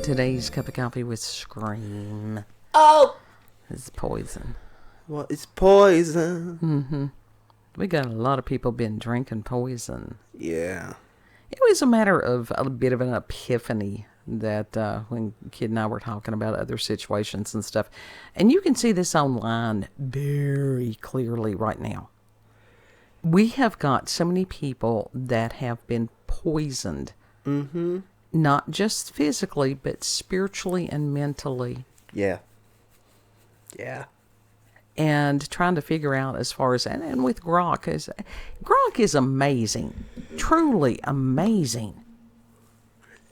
today's cup of coffee with Scream. Oh! It's poison. Well, it's poison. Mm-hmm. We got a lot of people been drinking poison. Yeah. It was a matter of a bit of an epiphany that when Kid and I were talking about other situations and stuff. And you can see this online very clearly right now. We have got so many people that have been poisoned. Mm-hmm. Not just physically, but spiritually and mentally. Yeah. Yeah. And trying to figure out as far as, and with Grok is amazing. Truly amazing.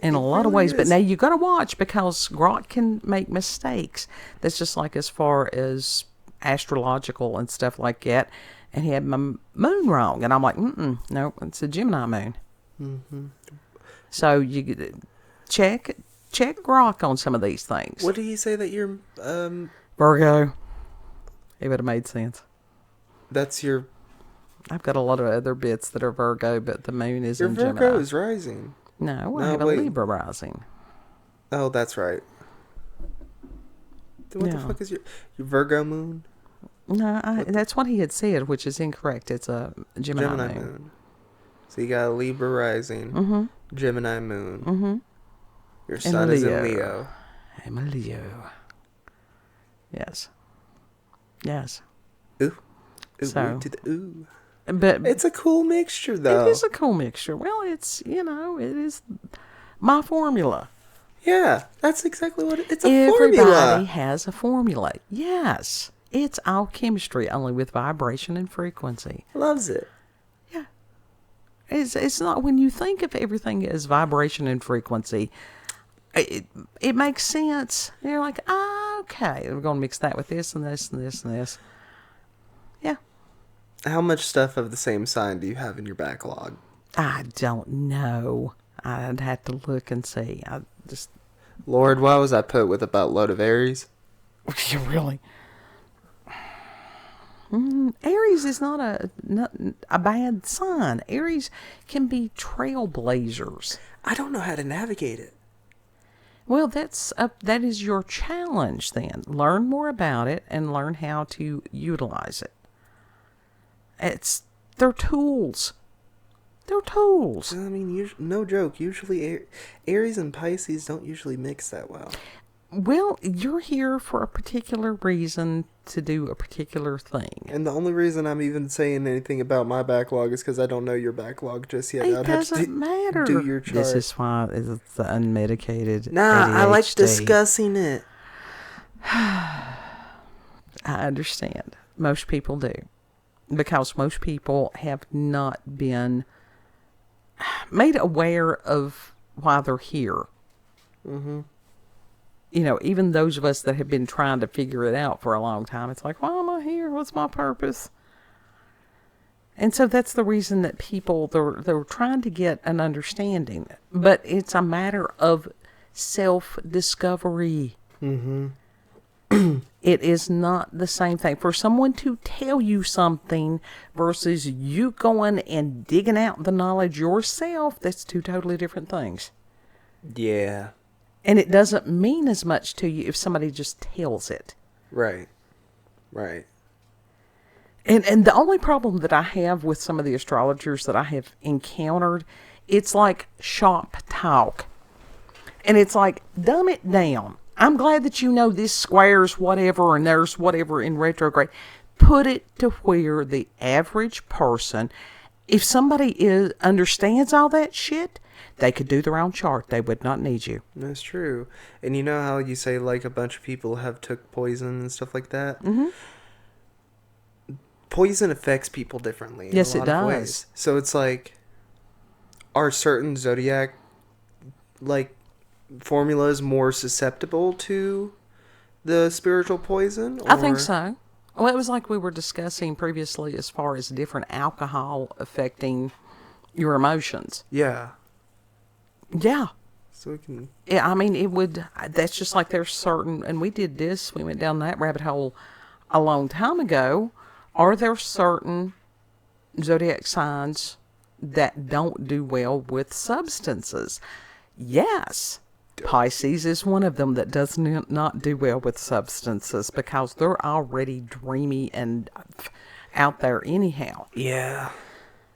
In a lot of ways. But now you got to watch because Grok can make mistakes. That's just like as far as astrological and stuff like that. And he had my moon wrong. And I'm like, no, it's a Gemini moon. Mm-hmm. So you check Grok on some of these things. What did he say that you're, Virgo. It would have made sense. That's your... I've got a lot of other bits that are Virgo, but the moon is in Gemini. Your Virgo is rising. No, I have a Libra rising. Oh, that's right. Then what the fuck is your Virgo moon? No, that's what he had said, which is incorrect. It's a Gemini moon. So you got a Libra rising, Gemini moon. Mm-hmm. Your sun is in Leo. I'm a Leo. Yes. Yes. Ooh. So, ooh to the ooh. But it's a cool mixture, though. It is a cool mixture. Well, it's, it is my formula. Yeah, that's exactly what it's Everybody formula. Everybody has a formula. Yes. It's alchemistry, only with vibration and frequency. Loves it. Yeah. It's not, when you think of everything as vibration and frequency, it makes sense. You're like, okay, we're going to mix that with this and this and this and this. Yeah. How much stuff of the same sign do you have in your backlog? I don't know. I'd have to look and see. Lord, why was I put with a buttload of Aries? Really? Aries is not a bad sign. Aries can be trailblazers. I don't know how to navigate it. Well, that is your challenge then. Learn more about it and learn how to utilize it. They're tools. They're tools. I mean, no joke. Usually Aries and Pisces don't usually mix that well. Well, you're here for a particular reason to do a particular thing. And the only reason I'm even saying anything about my backlog is because I don't know your backlog just yet. It doesn't matter. Do your chart. This is why it's the unmedicated Nah, ADHD. I like discussing it. I understand. Most people do. Because most people have not been made aware of why they're here. Mm-hmm. Even those of us that have been trying to figure it out for a long time, it's like, why am I here? What's my purpose? And so that's the reason that people, they're trying to get an understanding. But it's a matter of self-discovery. Mm-hmm. It is not the same thing. For someone to tell you something versus you going and digging out the knowledge yourself, that's two totally different things. Yeah. And it doesn't mean as much to you if somebody just tells it. Right. Right. And the only problem that I have with some of the astrologers that I have encountered, it's like shop talk. And it's like, dumb it down. I'm glad that you know this square's whatever and there's whatever in retrograde. Put it to where the average person, if somebody understands all that shit, they could do their own chart. They would not need you. That's true. And you know how you say like a bunch of people have took poison and stuff like that? Mm-hmm. Poison affects people differently in a lot of ways. So it's like, are certain zodiac like formulas more susceptible to the spiritual poison? Or? I think so. Well, it was like we were discussing previously as far as different alcohol affecting your emotions. Yeah. Yeah. So we can... Yeah, I mean, it would... That's just like there's certain... And we did this, we went down that rabbit hole a long time ago. Are there certain zodiac signs that don't do well with substances? Yes. Pisces is one of them that does not do well with substances because they're already dreamy and out there anyhow. Yeah.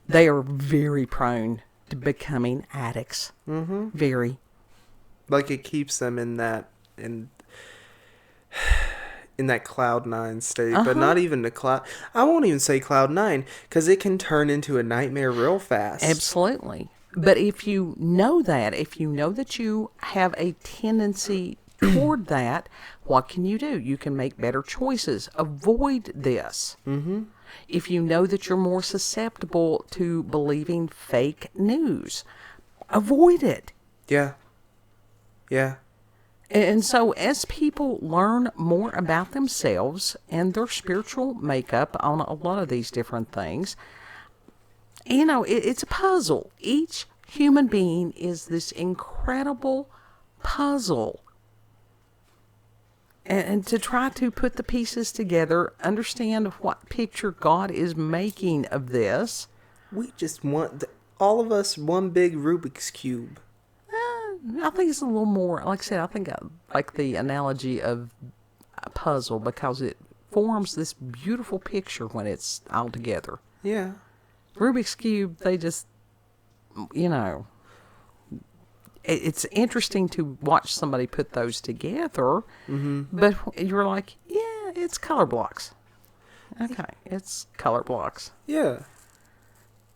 They are very prone to becoming addicts. Mm-hmm. Very. Like it keeps them in that cloud nine state, but not even the cloud. I won't even say cloud nine because it can turn into a nightmare real fast. Absolutely. But if you know that you have a tendency toward that, what can you do? You can make better choices. Avoid this. Mm-hmm. If you know that you're more susceptible to believing fake news, avoid it. Yeah. Yeah. And so as people learn more about themselves and their spiritual makeup on a lot of these different things, it's a puzzle. Each human being is this incredible puzzle. And to try to put the pieces together, understand what picture God is making of this. We just want, all of us, one big Rubik's Cube. I think it's a little more, like I said, I think I like the analogy of a puzzle because it forms this beautiful picture when it's all together. Yeah. Rubik's Cube, they just, it's interesting to watch somebody put those together, but you're like, yeah, it's color blocks. Okay, it's color blocks. Yeah.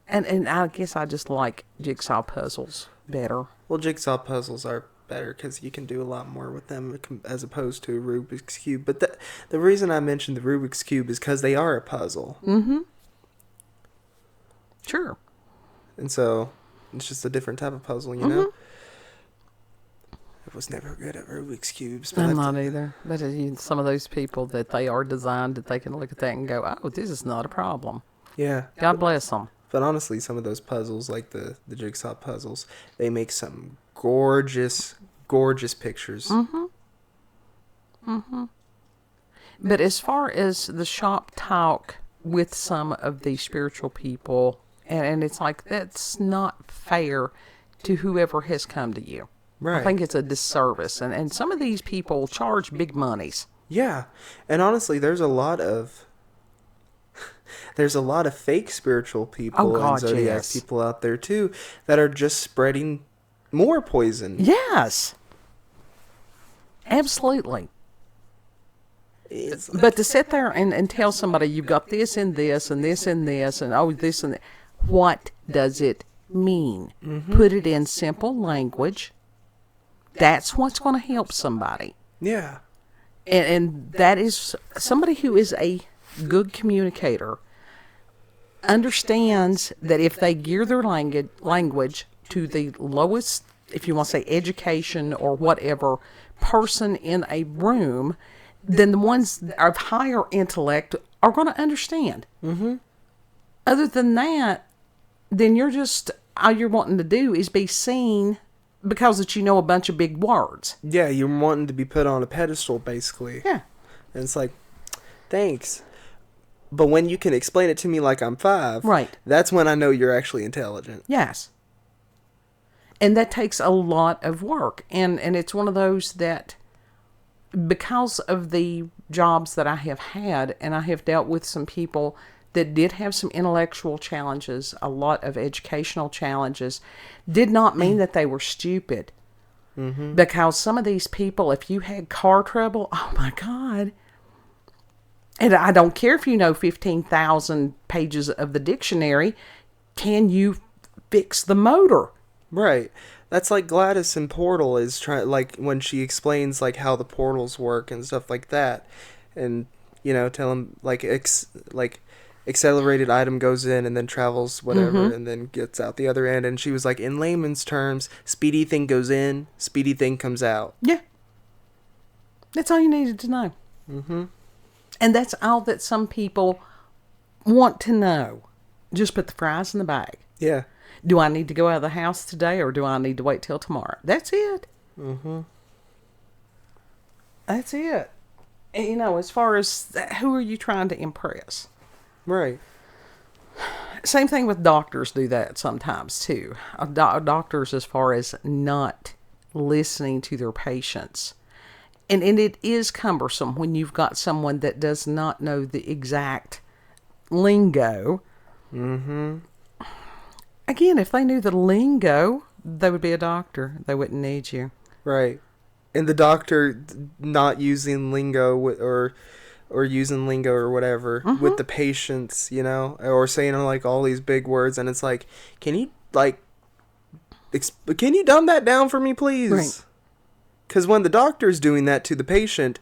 And I guess I just like jigsaw puzzles better. Well, jigsaw puzzles are better because you can do a lot more with them as opposed to a Rubik's Cube. But the reason I mentioned the Rubik's Cube is because they are a puzzle. Mm-hmm. Sure. And so it's just a different type of puzzle, you know? I was never good at Rubik's Cubes. I'm not either. But some of those people that they are designed that they can look at that and go, oh, this is not a problem. Yeah. God bless them. But honestly, some of those puzzles, like the jigsaw puzzles, they make some gorgeous, gorgeous pictures. Mm-hmm. Mm-hmm. But as far as the shop talk with some of the spiritual people, and it's like, that's not fair to whoever has come to you. Right. I think it's a disservice. And some of these people charge big monies. Yeah. And honestly, there's a lot of fake spiritual people and Zodiac people out there too that are just spreading more poison. Yes. Absolutely. But to sit there and tell somebody you've got this and this and this and this and this and that, what does it mean? Mm-hmm. Put it in simple language. That's what's going to help somebody. Yeah. And that is somebody who is a good communicator understands that if they gear their language to the lowest, if you want to say education or whatever, person in a room, then the ones of higher intellect are going to understand. Mm-hmm. Other than that, then you're just, all you're wanting to do is be seen because that you know a bunch of big words. Yeah, you're wanting to be put on a pedestal, basically. Yeah. And it's like, thanks. But when you can explain it to me like I'm 5, right, that's when I know you're actually intelligent. Yes. And that takes a lot of work. And it's one of those that, because of the jobs that I have had, and I have dealt with some people that did have some intellectual challenges, a lot of educational challenges, did not mean that they were stupid. Mm-hmm. Because some of these people, if you had car trouble, oh my God. And I don't care if you know 15,000 pages of the dictionary, can you fix the motor? Right. That's like Gladys in Portal is trying, like when she explains like how the portals work and stuff like that, and tell them like accelerated item goes in and then travels whatever and then gets out the other end, and she was like, in layman's terms, speedy thing goes in, speedy thing comes out. Yeah. That's all you needed to know. Mm-hmm. And that's all that some people want to know. Just put the fries in the bag. Yeah. Do I need to go out of the house today or do I need to wait till tomorrow? That's it. Mm-hmm. That's it. And, as far as who are you trying to impress? Right. Same thing with doctors do that sometimes too. Doctors, as far as not listening to their patients. And it is cumbersome when you've got someone that does not know the exact lingo. Mm-hmm. Again, if they knew the lingo, they would be a doctor. They wouldn't need you. Right. And the doctor not using lingo or using lingo or whatever with the patients, you know, or saying like all these big words, and it's like, can you dumb that down for me, please? Right. Because when the doctor's doing that to the patient,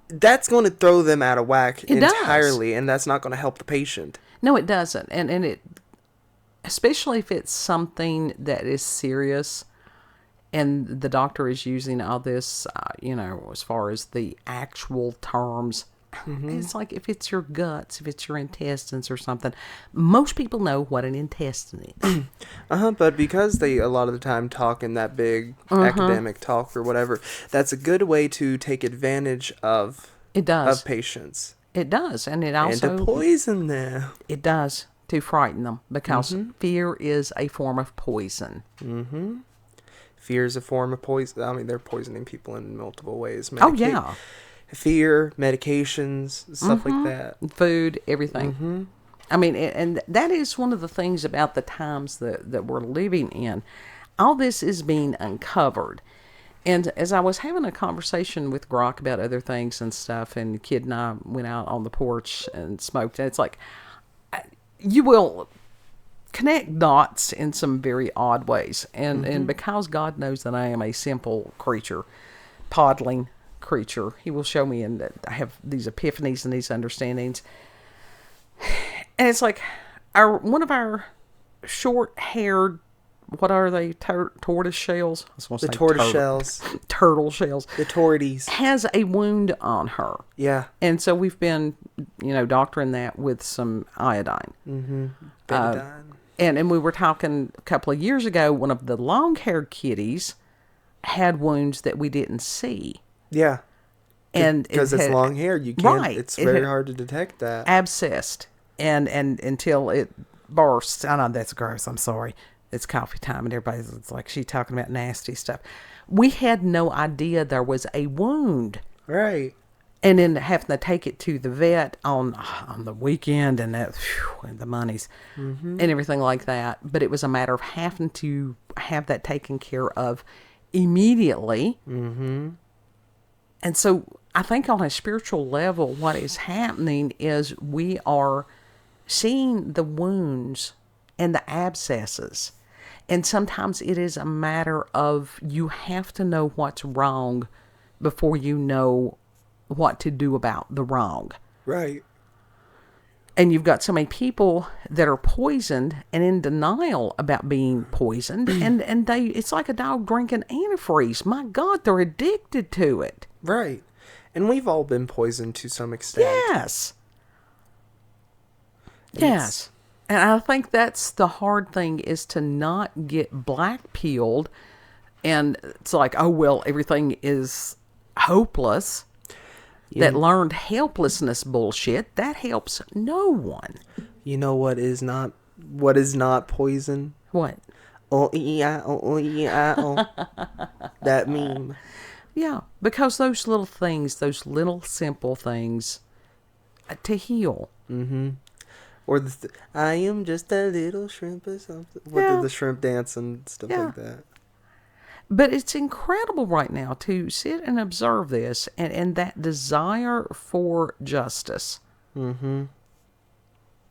that's going to throw them out of whack entirely, and that's not going to help the patient. No, it doesn't. And it, especially if it's something that is serious and the doctor is using all this, as far as the actual terms. It's like if it's your guts, if it's your intestines or something. Most people know what an intestine is. But because they a lot of the time talk in that big academic talk or whatever, that's a good way to take advantage of patients. It does, and it also and to poison them. It does, to frighten them, because fear is a form of poison. Fear is a form of poison. I mean, they're poisoning people in multiple ways. Fear, medications, stuff like that. Food, everything. I mean, and that is one of the things about the times that we're living in. All this is being uncovered. And as I was having a conversation with Grok about other things and stuff, and the kid and I went out on the porch and smoked, and it's like, you will connect dots in some very odd ways. And because God knows that I am a simple creature, podling creature, he will show me, and I have these epiphanies and these understandings. And it's like one of our short-haired, what are they, tortoise shells? The tortoise shells. Turtle shells. The torties. Has a wound on her. Yeah. And so we've been, doctoring that with some iodine. Betadine. And we were talking a couple of years ago, one of the long-haired kitties had wounds that we didn't see. Yeah. And because it's long hair, you can't. Right, it's very hard to detect that. Abscessed, and until it bursts. I know that's gross. I'm sorry. It's coffee time, and it's like she's talking about nasty stuff. We had no idea there was a wound. Right. And then having to take it to the vet on the weekend, and that, and the monies, and everything like that. But it was a matter of having to have that taken care of immediately. And so I think on a spiritual level, what is happening is we are seeing the wounds and the abscesses. And sometimes it is a matter of you have to know what's wrong before you know what to do about the wrong. Right. And you've got so many people that are poisoned and in denial about being poisoned. and it's like a dog drinking antifreeze. My God, they're addicted to it. Right. And we've all been poisoned to some extent. Yes. Yes. And I think that's the hard thing, is to not get black-pilled. And it's like, oh, well, everything is hopeless. Yeah. That learned helplessness bullshit, that helps no one. You know what is not poison? What? That meme. Yeah, because those little things, those little simple things to heal. Or I am just a little shrimp or something. What the shrimp dance and stuff like that. But it's incredible right now to sit and observe this and that desire for justice. And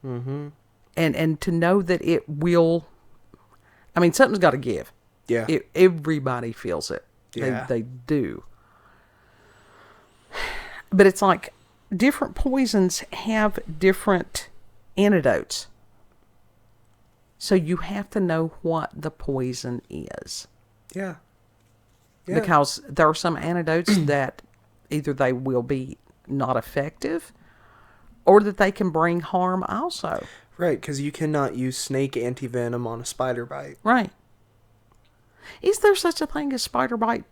to know that it will, I mean, something's got to give. Yeah. Everybody feels it. Yeah. They do. But it's like different poisons have different antidotes. So you have to know what the poison is. Yeah. Because there are some antidotes that either they will be not effective or that they can bring harm also. Right, because you cannot use snake antivenom on a spider bite. Right. Is there such a thing as spider bite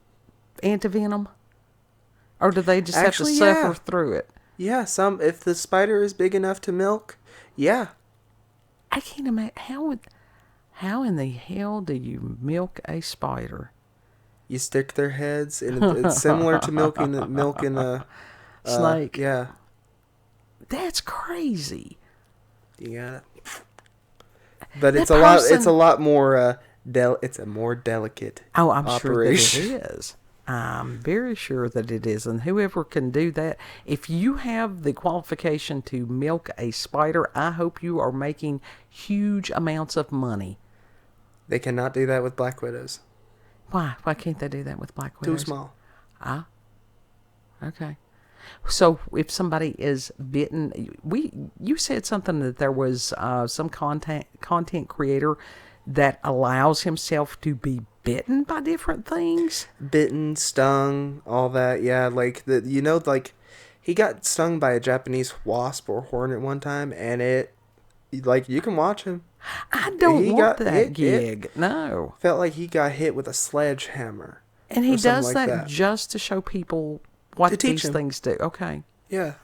antivenom? Or do they just have to suffer through it? Yeah, if the spider is big enough to milk, yeah. I can't imagine, how in the hell do you milk a spider? You stick their heads, and it's similar to milking a snake. Yeah. That's crazy. You got it. But it's a lot more it's a more delicate I'm operation. sure that it is. I'm very sure that it is. And whoever can do that, if you have the qualification to milk a spider, I hope you are making huge amounts of money. They cannot do that with black widows. Why? Why can't they do that with black widows? Too small. Okay. So if somebody is bitten, you said something that there was some content creator that allows himself to be bitten by different things. Bitten, stung, all that. Yeah, like he got stung by a Japanese wasp or hornet one time, and you can watch him. I don't want that gig. No. Felt like he got hit with a sledgehammer. And he does that just to show people what these things do. Okay. Yeah.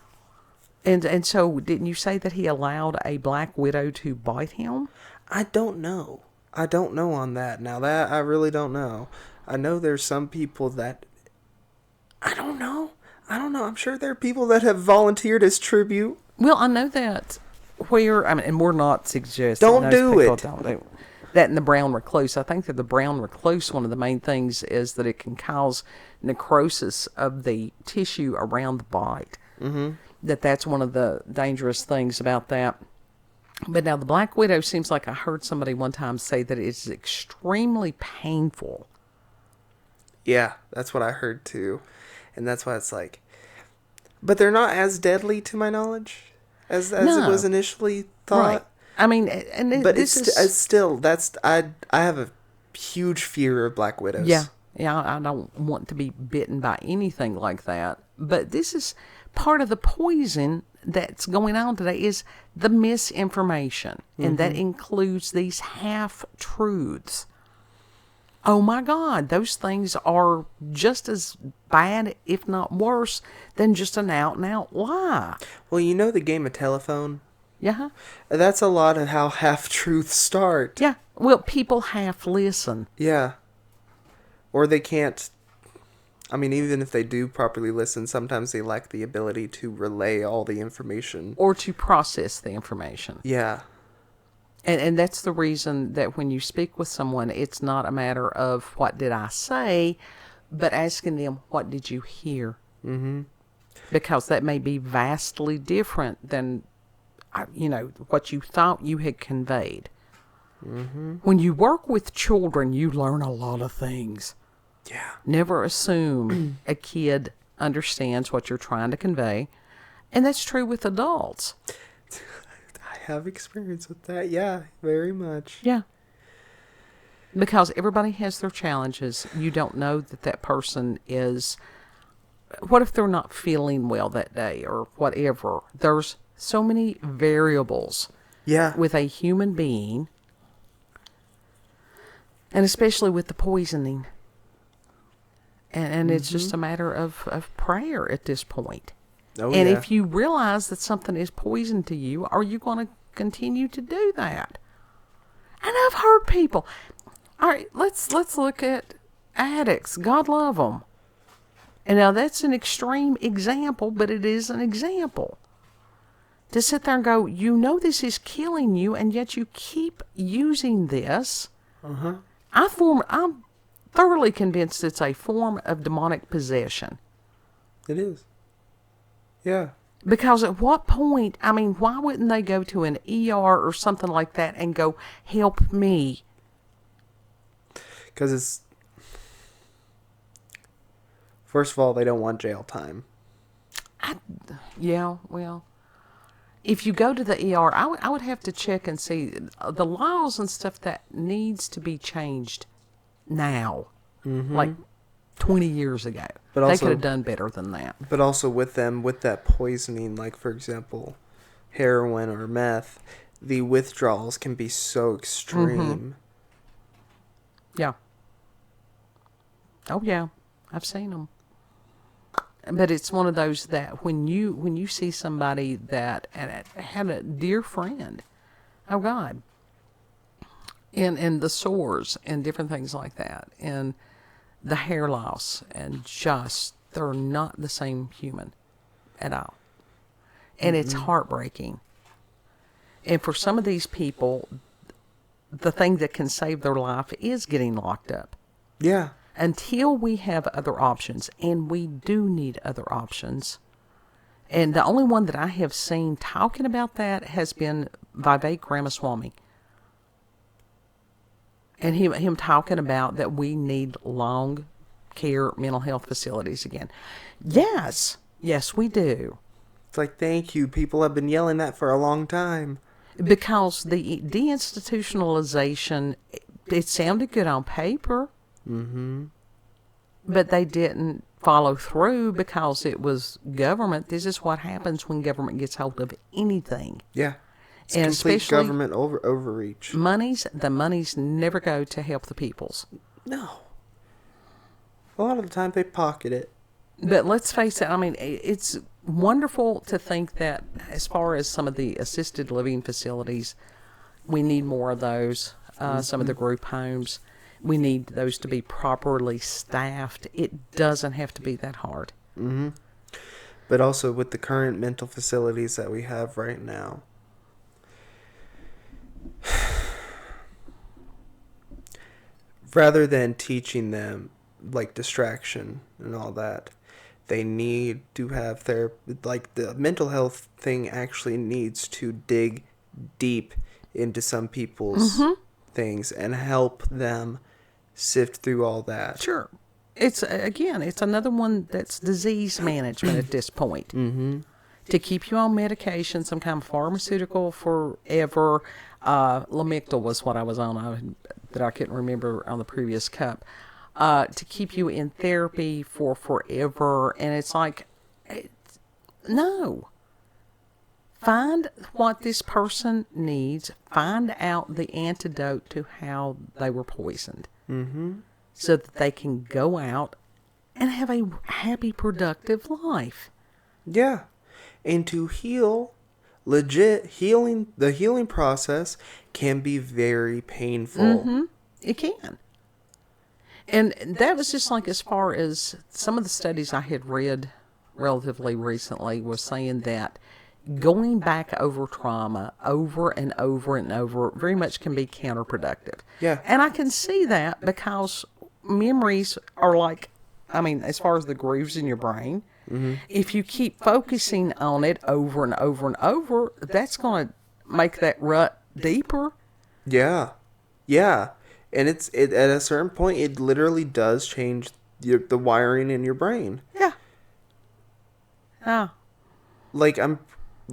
And so didn't you say that he allowed a black widow to bite him? I don't know. I don't know on that. Now that I really don't know. I know there's some people that I don't know. I'm sure there are people that have volunteered as tribute. Well, I know that and we're not suggesting don't do it. Don't do that in the brown recluse. I think that the brown recluse, one of the main things is that it can cause necrosis of the tissue around the bite. Mm-hmm. That's one of the dangerous things about that. But now the black widow seems like I heard somebody one time say that it's extremely painful. Yeah, that's what I heard too. And that's why it's like... But they're not as deadly to my knowledge as it was initially thought. Right. I mean, it's still, I have a huge fear of black widows. Yeah, I don't want to be bitten by anything like that. But this is part of the poison that's going on today is the misinformation. Mm-hmm. And that includes these half-truths. Oh my God, those things are just as bad, if not worse, than just an out-and-out lie. Well, you know the game of telephone? Yeah. That's a lot of how half-truths start. Yeah. Well, people half-listen. Yeah. Or they can't... I mean, even if they do properly listen, sometimes they lack the ability to relay all the information. Or to process the information. Yeah. And that's the reason that when you speak with someone, it's not a matter of what did I say, but asking them, what did you hear? Mm-hmm. Because that may be vastly different than, what you thought you had conveyed. Mm-hmm. When you work with children, you learn a lot of things. Yeah. Never assume a kid understands what you're trying to convey. And that's true with adults. I have experience with that. Yeah, very much. Yeah. Because everybody has their challenges. You don't know that person is... What if they're not feeling well that day or whatever? There's so many variables with a human being. And especially with the poisoning. And it's just a matter of prayer at this point. Oh, and if you realize that something is poison to you, are you going to continue to do that? And I've heard people. All right, let's look at addicts. God love them. And now that's an extreme example, but it is an example. To sit there and go, this is killing you, and yet you keep using this. Uh-huh. I'm thoroughly convinced it's a form of demonic possession. It is. Yeah. Because at what point, why wouldn't they go to an ER or something like that and go, help me? Because it's... First of all, they don't want jail time. If you go to the ER, I would have to check and see the laws and stuff that needs to be changed now. Mm-hmm. Like 20 years ago. But they could have done better than that. But also with that poisoning, like for example, heroin or meth, the withdrawals can be so extreme. Mm-hmm. Yeah. Oh yeah, I've seen them. But it's one of those that when you see somebody that had a dear friend, oh God, and the sores and different things like that, and the hair loss, and just, they're not the same human at all. And it's heartbreaking. And for some of these people, the thing that can save their life is getting locked up. Yeah. Until we have other options, and we do need other options. And the only one that I have seen talking about that has been Vivek Ramaswamy. And him talking about that we need long care mental health facilities again. Yes, we do. It's like, thank you. People have been yelling that for a long time. Because the deinstitutionalization, it sounded good on paper. Mm-hmm. But they didn't follow through because it was government. This is what happens when government gets hold of anything. Yeah. It's and complete especially government overreach. The monies never go to help the peoples. No. A lot of the time they pocket it. But let's face it, I mean, it's wonderful to think that as far as some of the assisted living facilities, we need more of those. Some of the group homes, we need those to be properly staffed. It doesn't have to be that hard. Mm-hmm. But also with the current mental facilities that we have right now, rather than teaching them like distraction and all that, they need to have like the mental health thing actually needs to dig deep into some people's things and help them sift through all that. Sure. It's another one that's disease management at this point. Mm-hmm. To keep you on medication, some kind of pharmaceutical forever. Lamictal was what I was on that I couldn't remember on the previous cup. To keep you in therapy for forever. And it's like, no. Find what this person needs. Find out the antidote to how they were poisoned. Mm-hmm. So that they can go out and have a happy, productive life. Yeah. And to heal, the healing process can be very painful. Mm-hmm. It can. And that was just like as far as some of the studies I had read relatively recently was saying that going back over trauma over and over and over very much can be counterproductive. Yeah. And I can see that because memories are like, I mean, as far as the grooves in your brain, if you keep focusing on it over and over and over, that's going to make that rut deeper. Yeah. Yeah. And it at a certain point, it literally does change the wiring in your brain. Yeah.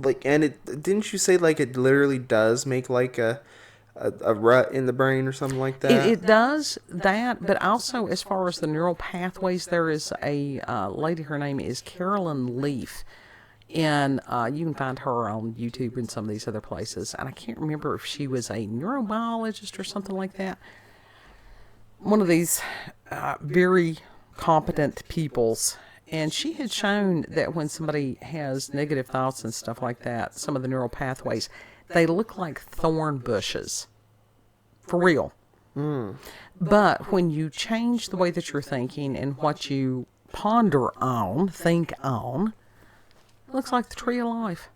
Didn't you say like it literally does make like a rut in the brain or something like that? It does that, but also as far as the neural pathways, there is a lady, her name is Carolyn Leaf, and you can find her on YouTube and some of these other places, and I can't remember if she was a neurobiologist or something like that. One of these very competent peoples, and she had shown that when somebody has negative thoughts and stuff like that, some of the neural pathways, they look like thorn bushes. For real. Mm. But when you change the way that you're thinking and what you think on, it looks like the tree of life.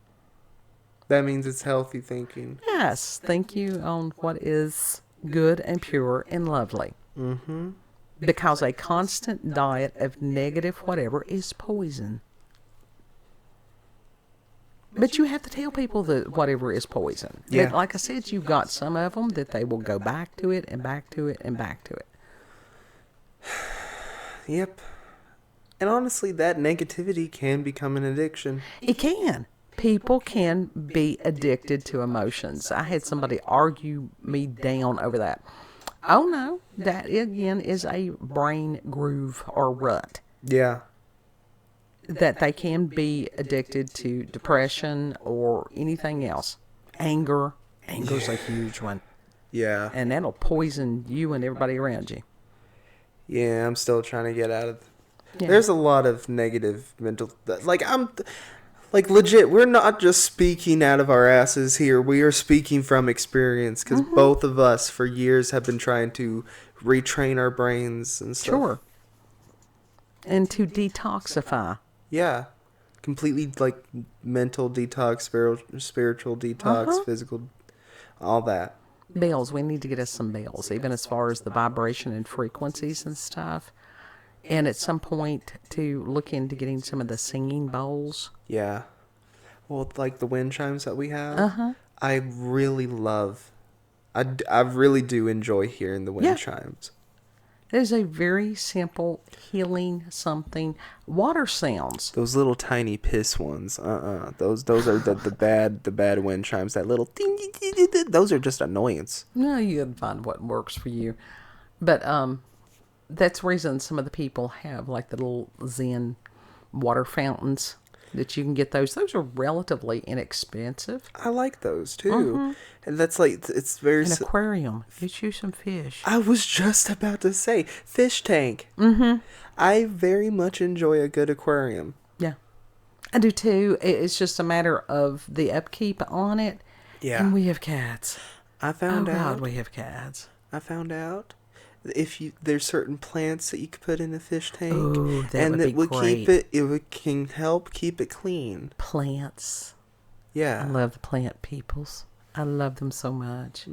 That means it's healthy thinking. Yes. Think you on what is good and pure and lovely. Mm-hmm. Because a constant diet of negative whatever is poison. But you have to tell people that whatever is poison. Yeah. But like I said, you've got some of them that they will go back to it and back to it and back to it. Yep. And honestly, that negativity can become an addiction. It can. People can be addicted to emotions. I had somebody argue me down over that. Oh no, that again is a brain groove or rut. Yeah. That they can be addicted to depression or anything else. Anger. Anger's a huge one. Yeah. And that'll poison you and everybody around you. Yeah, I'm still trying to get out of... Yeah. There's a lot of negative mental... legit, we're not just speaking out of our asses here. We are speaking from experience because both of us for years have been trying to retrain our brains and stuff. Sure. And to detoxify. Yeah. Completely like mental detox, spiritual detox, physical, all that. Bells. We need to get us some bells, even as far as the vibration and frequencies and stuff. And at some point to look into getting some of the singing bowls. Yeah. Well, like the wind chimes that we have, I really love. I really do enjoy hearing the wind chimes. There's a very simple healing something. Water sounds. Those little tiny piss ones. Those are the bad wind chimes. That little ding, ding, ding, ding, those are just annoyance. No, you can find what works for you. But that's the reason some of the people have like the little Zen water fountains that you can get those. Those are relatively inexpensive. I like those too. And that's like, it's very... An aquarium. Get you some fish. I was just about to say, fish tank. I very much enjoy a good aquarium. Yeah. I do too. It's just a matter of the upkeep on it. Yeah. And we have cats. I found out. God, we have cats. I found out if there's certain plants that you could put in a fish tank, ooh, that would be great. Can help keep it clean. Plants. Yeah. I love the plant peoples. I love them so much.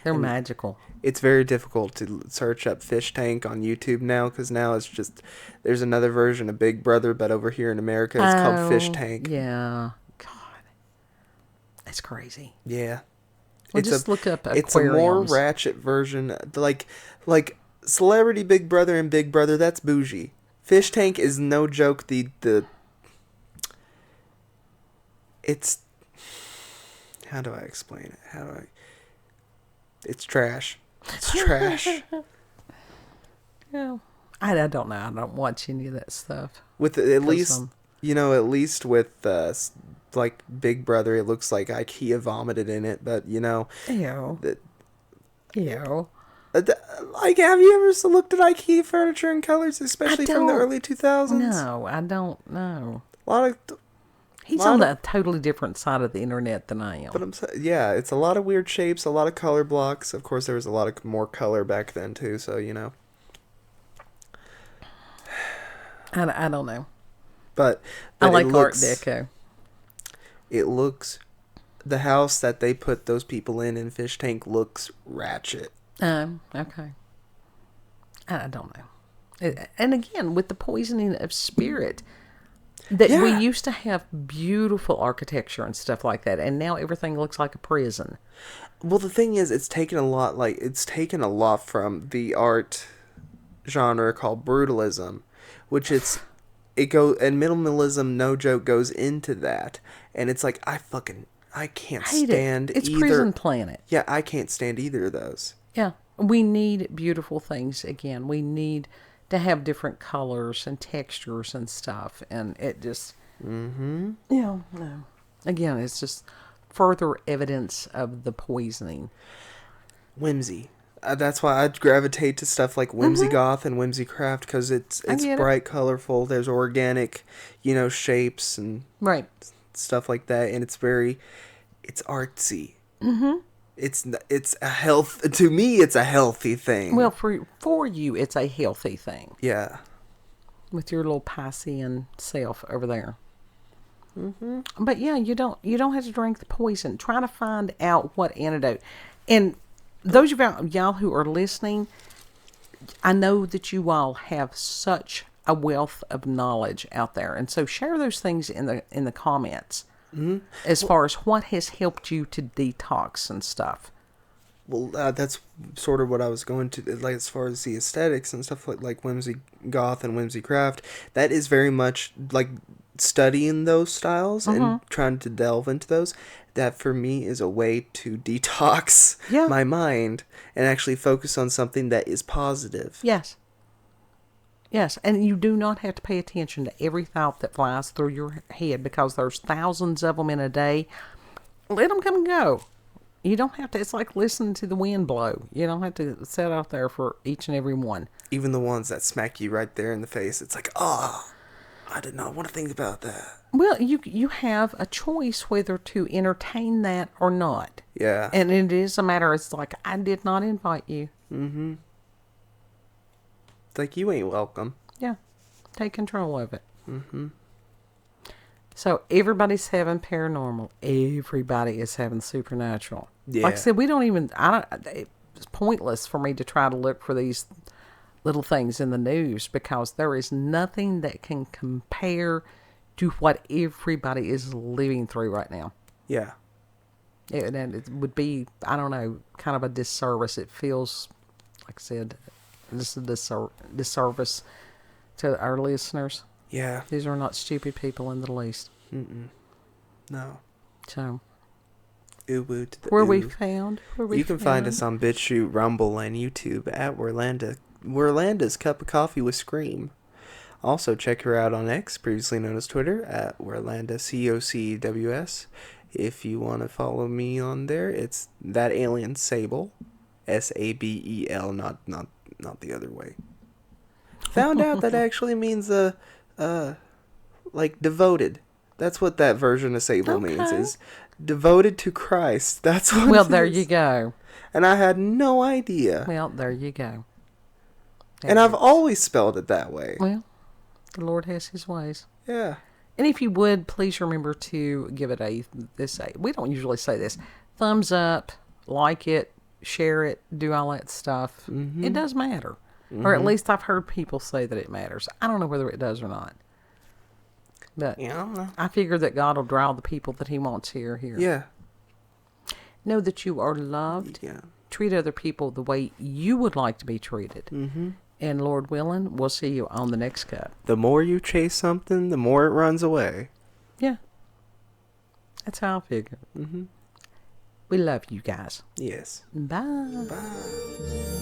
They're magical. It's very difficult to search up fish tank on YouTube now, because now it's just, there's another version of Big Brother, but over here in America it's called fish tank. Yeah. God. That's crazy. Yeah. Well, just look up aquariums. It's a more ratchet version. Like Celebrity Big Brother and Big Brother, that's bougie. Fish tank is no joke. It's... How do I explain it? It's trash. It's trash. Yeah. I don't know. I don't watch any of that stuff. With at least, at least with like Big Brother, it looks like IKEA vomited in it, but Ew. Ew. Like, have you ever looked at IKEA furniture in colors, especially from the early 2000s? No, I don't know. He's on a totally different side of the internet than I am. But it's a lot of weird shapes, a lot of color blocks. Of course, there was a lot of more color back then too, so I don't know. But I like Art Deco. It looks, the house that they put those people in Fish Tank looks ratchet. Okay. I don't know. And again, with the poisoning of spirit, that we used to have beautiful architecture and stuff like that, and now everything looks like a prison. Well, the thing is, it's taken a lot from the art genre called brutalism, which and minimalism, no joke, goes into that, and it's like I can't stand it. It's either. Prison Planet. Yeah, I can't stand either of those. Yeah, we need beautiful things again. We need to have different colors and textures and stuff, and it just no. Again, it's just further evidence of the poisoning. Whimsy. That's why I gravitate to stuff like Whimsy Goth and Whimsy Craft, because it's bright, colorful. There's organic, shapes and stuff like that, and it's artsy. It's a health. To me, it's a healthy thing. Well, for you, it's a healthy thing. Yeah. With your little Piscean self over there. But yeah, you don't have to drink the poison. Try to find out what antidote. And those of y'all who are listening, I know that you all have such a wealth of knowledge out there, and so share those things in the comments. As far as what has helped you to detox and stuff. Well, that's sort of what I was going to, like, as far as the aesthetics and stuff like Whimsy Goth and Whimsy Craft. That is very much like studying those styles and trying to delve into those. That for me is a way to detox my mind and actually focus on something that is positive. Yes, and you do not have to pay attention to every thought that flies through your head, because there's thousands of them in a day. Let them come and go. You don't have to. It's like listening to the wind blow. You don't have to sit out there for each and every one. Even the ones that smack you right there in the face. It's like, I did not want to think about that. Well, you have a choice whether to entertain that or not. Yeah. And it is a matter, it's like, I did not invite you. Like, you ain't welcome. Yeah. Take control of it. Mm-hmm. So everybody's having paranormal. Everybody is having supernatural. Yeah. Like I said, it's pointless for me to try to look for these little things in the news because there is nothing that can compare to what everybody is living through right now. Yeah. And it would be, I don't know, kind of a disservice. It feels, like I said, this is a disservice to our listeners. Yeah. These are not stupid people in the least. Mm-mm. No. So, Ooh, to the where ooh. we found? You can find us on BitChute, Rumble, and YouTube at Werlanda's Cup of Coffee with Scream. Also, check her out on X, previously known as Twitter, at Werlanda, COCWS. If you want to follow me on there, it's That Alien Sable, SABEL, not the other way. Found out that actually means like devoted. That's what that version of Sable means, is devoted to Christ. That's what Well, it there is. you go. And I had no idea. Well, there you go. And I've always spelled it that way. Well, the Lord has his ways. Yeah. And if you would, please remember to give it we don't usually say this, thumbs up, like it, share it, do all that stuff. Mm-hmm. It does matter. Mm-hmm. Or at least I've heard people say that it matters. I don't know whether it does or not. But yeah, I don't know. I figure that God will draw the people that he wants here. Yeah. Know that you are loved. Yeah. Treat other people the way you would like to be treated. Mm-hmm. And Lord willing, we'll see you on the next cup. The more you chase something, the more it runs away. Yeah. That's how I figure. Mm-hmm. We love you guys. Yes. Bye. Bye.